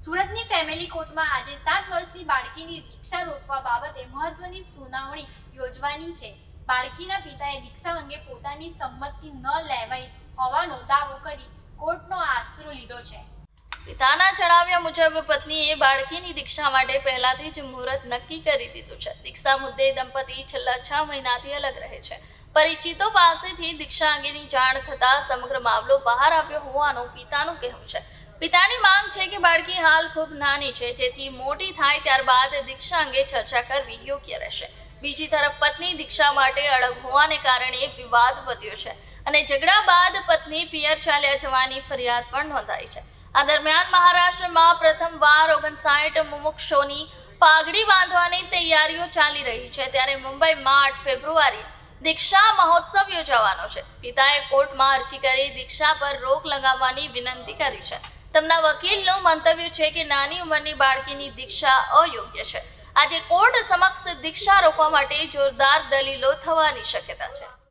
સુરતની ફેમિલી કોર્ટમાં આજે 7 વર્ષની બાળકીની દીક્ષા રોકવા બાબતે મહત્વની સુનાવણી યોજવાની છે। બાળકીના પિતાએ દીક્ષા અંગે પોતાની સંમતિ ન લેવાઈ હોવાનો દાવો કરી કોર્ટનો આશરો લીધો છે। પિતાના જણાવ્યા મુજબ પત્નીએ બાળકીની દીક્ષા માટે પહેલાથી જ મુહૂર્ત નક્કી કરી દીધું છે। દીક્ષા મુદ્દે દંપતી છેલ્લા 6 મહિનાથી અલગ રહે છે। પરિચિતો પાસેથી દીક્ષા અંગેની જાણ થતા સમગ્ર મામલો બહાર આવ્યો હોવાનું પિતાનું કહેવું છે। પિતાની માંગ છે કે બાળકી હાલ ખૂબ નાની છે, જેથી મોટી થાય ત્યારબાદ દીક્ષા અંગે ચર્ચા કરવી યોગ્ય રહેશે। બીજી તરફ પત્ની દીક્ષા માટે અડગ હોવાને કારણે વિવાદ વધ્યો છે અને ઝઘડા બાદ પત્ની પિયર ચાલ્યા જવાની ફરિયાદ પણ નોંધાઈ છે। આ દરમિયાન મહારાષ્ટ્રમાં પ્રથમવાર 59 મુમુક્ષોની પાઘડી બાંધવાની તૈયારીઓ ચાલી રહી છે, ત્યારે મુંબઈમાં 8 ફેબ્રુઆરીએ દીક્ષા મહોત્સવ યોજાવાનો છે। પિતાએ કોર્ટમાં અરજી કરી દીક્ષા પર રોક લગાવવાની વિનંતી કરી છે। તેમના વકીલનું મંતવ્ય છે કે નાની ઉંમરની બાળકીની દીક્ષા અયોગ્ય છે। આજે કોર્ટ સમક્ષ દીક્ષા રોકવા માટે જોરદાર દલીલો થવાની શક્યતા છે।